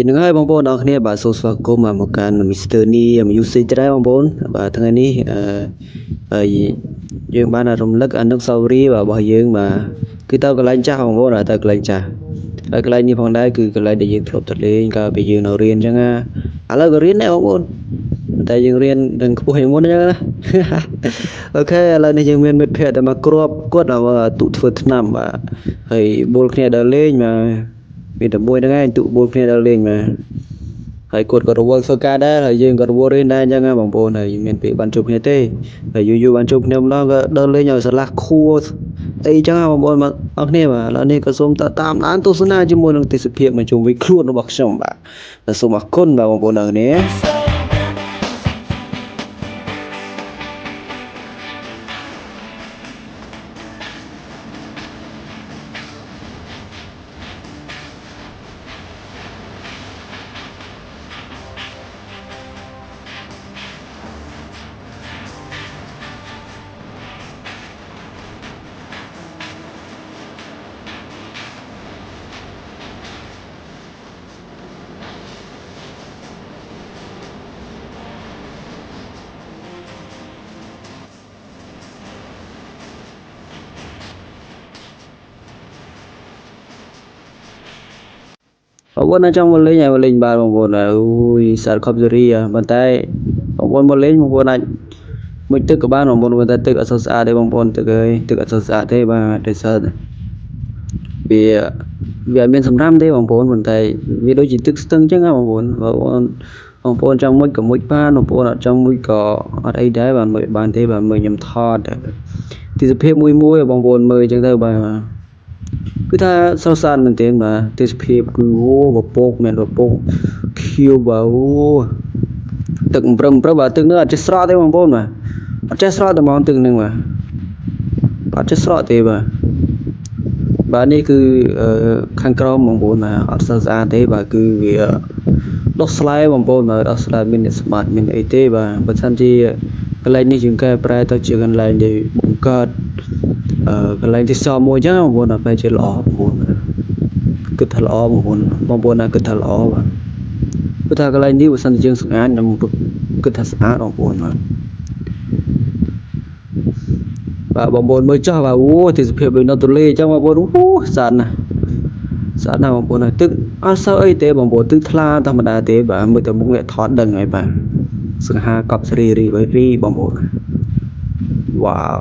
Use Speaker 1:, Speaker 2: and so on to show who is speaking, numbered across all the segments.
Speaker 1: នឹងហើយបងប្អូនអរគ្នាបាទសូមស្វាគមន៍មកកាន់ Mr. Ni Music ដែរបងប្អូនបាទថ្ងៃនេះហើយយើងបានរំលឹកអនុស្សាវរីយ៍របស់យើងបាទគឺទៅកន្លែងចាស់បងប្អូនទៅកន្លែងចាស់ហើយកន្លែងនេះផងដែរគឺកន្លែងដែលយើងធ្លាប់ទៅលេងកាលពីយើងនៅរៀនអញ្ចឹងណាឥឡូវក៏រៀនដែរបងប្អូនតែយើងរៀននឹងខ្ពស់ជាងមុនអញ្ចឹងណាអូខេឥឡូវនេះយើងមានមិត្តភក្តិតែមកគ្រាប់គាត់ទូធ្វើឆ្នាំបាទហើយបួលគ្នាដើរលេងបាទមានតែមួយហ្នឹងឯងទូបួលគ្នាដើរលេងបាទហើយគាត់ក៏រវល់ធ្វើការដែរហើយយើងក៏រវល់រៀនដែរអញ្ចឹងណាបងប្អូនហើយមានពេលបានជួបគ្នាទេហើយយូរបានជួបគ្នាម្ដងក៏ដើរលេងឲ្យស្រឡះខួរអីចឹងណាបងប្អូនមកអរគ្នាបាទឥឡូវនេះក៏សូមតាមដានទស្សនាជាមួយនឹងទេសភាពមកជុំវិញខ្លួនរបស់ខ្ញុំបាទសូមអរគុណបាទបងប្អូនអរគ្នាបងប្អូនចង់មកលេងហើយមកលេងបានបងប្អូនអូយសារខុបស៊េរីប៉ុន្តែបងប្អូនមកលេងបងប្អូនអាចមុជទឹកក៏បានបងប្អូនប៉ុន្តែទឹកអត់សូវស្អាតទេបងប្អូនទឹកអើយទឹកអត់សូវស្អាតទេបាទដោយសារវាអត់មានសម្រាមទេបងប្អូនប៉ុន្តែវាដូចជាទឹកស្ទឹងអញ្ចឹងណាបងប្អូនចង់មុជក៏មុជបានបងប្អូនអត់ចង់មុជក៏អត់អីដែរបាទមុជបានទេបាទមើលខ្ញុំថតទេសភាពមួយបងប្អូនមើលអញ្ចឹងទៅបាទគឺថាស្រស់ស្អាតមែនទែនបាទទេសភាពគឺអូពពកមែនពពកខៀវបាទអូទឹកប្រឹមបាទទឹកនោះអត់ចេះស្រក់ទេបងប្អូនបាទអត់ចេះស្រក់តែមកទឹកហ្នឹងបាទអត់ចេះស្រក់ទេបាទនេះគឺខាងក្រោមបងប្អូនបាទអត់ស្អាតទេបាទគឺវាដោះស្លែបងប្អូនបាទដោះស្លែមានអ្នកស្មាតមានអីទេបាទបើសិនជាកន្លែងនេះយើងកែប្រែទៅជាកន្លែងដែលបង្កើតកន្លែងទេសចរមួយអញ្ចឹងបងប្អូនបែរជាល្អបងប្អូនគិតថាល្អបងប្អូនណាគិតថាល្អបាទព្រោះថាកន្លែងនេះបើសិនជាយើងស្អាតខ្ញុំគិតថាស្អាតបងប្អូនបាទបងប្អូនមើលចុះបាទអូទេសភាពដូចនៅទន្លេអញ្ចឹងបងប្អូនអូស្អាតណាស់បងប្អូនទឹកអត់សូវអីទេបងប្អូនទឹកថ្លាធម្មតាទេបាទមើលតែមុខអ្នកថតដឹងហើយបាទសង្ហាកប់សេរីបងប្អូនវ៉ាវ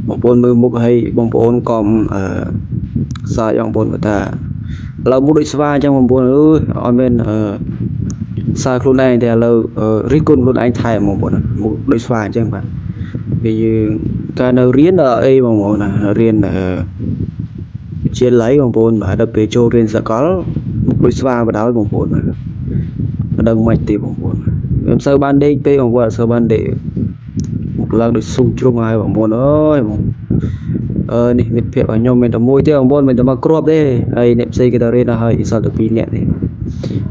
Speaker 1: បងប្អូនមើលមុខឲ្យបងប្អូនកុំសើចបងប្អូនថាឥឡូវមុខដូចស្វាអញ្ចឹងបងប្អូនអើយអត់មានសើខ្លួនឯងតែឥឡូវរិះគន់ខ្លួនឯងថែមបងប្អូនមុខដូចស្វាអញ្ចឹងបាទវាយើងកាលនៅរៀនដល់អីបងប្អូនណារៀនជាល័យបងប្អូនបាទដល់ពេលចូលរៀនសកលមុខដូចស្វាបដ ாய் បងប្អូនបាទមិនដឹងមិនទេបងប្អូនខ្ញុំសូវបានដេកពេកបងប្អូនអត់សូវបានដេកមុខឡើងដូចស៊ុំជ្រុងហើយបងប្អូនអើយនេះមិត្តភក្តិរបស់ខ្ញុំមានតែមួយទេបងប្អូនមិនតែមកគ្រាប់ទេហើយអ្នកផ្សេងគេទៅរៀនដល់ហើយសល់តែ2នាក់ទេ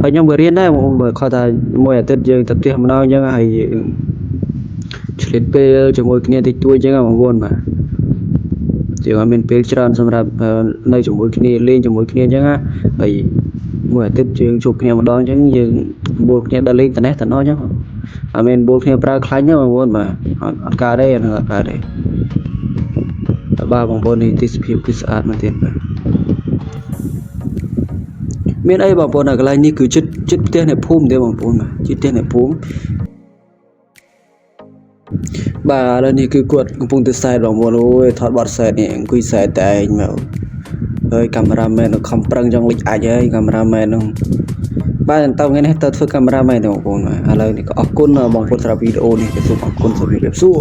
Speaker 1: ហើយខ្ញុំក៏រៀនដែរបងប្អូនបើគាត់ថាមួយអាទិត្យយើងទៅផ្ទះម្ដងអញ្ចឹងហើយឆ្លៀតពេលជាមួយគ្នាតិចតួចអញ្ចឹងបងប្អូនបាទយើងអត់មានពេលច្រើនសម្រាប់នៅជាមួយគ្នាលេងជាមួយគ្នាអញ្ចឹងហើយមួយអាទិត្យយើងជួបគ្នាម្ដងអញ្ចឹងយើងបួលគ្នាដល់លេងតែនេះតែនោះអញ្ចឹងអត់មានបួលគ្នាប្រើខ្លាញ់ទេបងប្អូនបាទអត់កើតទេអត់កើតទេបាទបងប្អូននេះទេសភាពគឺស្អាតមែនទេបាទមានអីបងប្អូនកន្លែងនេះគឺចិត្តផ្ទះអ្នកភូមិទេបងប្អូនបាទចិត្តផ្ទះអ្នកភូមិបាទឥឡូវនេះគឺគាត់កំពុងតែសែតបងប្អូនអូយថតបទសែតនេះអង្គុយសែតតែឯងមកហើយកាមេរ៉ាមែនខំប្រឹងចង់លេចអាចហើយកាមេរ៉ាមែនហ្នឹងបាទតើថ្ងៃនេះទៅធ្វើកាមេរ៉ាមែនទេបងប្អូនបាទឥឡូវនេះក៏អរគុណបងប្អូនសម្រាប់វីដេអូនេះសូមអរគុណសូមជម្រាបសួរ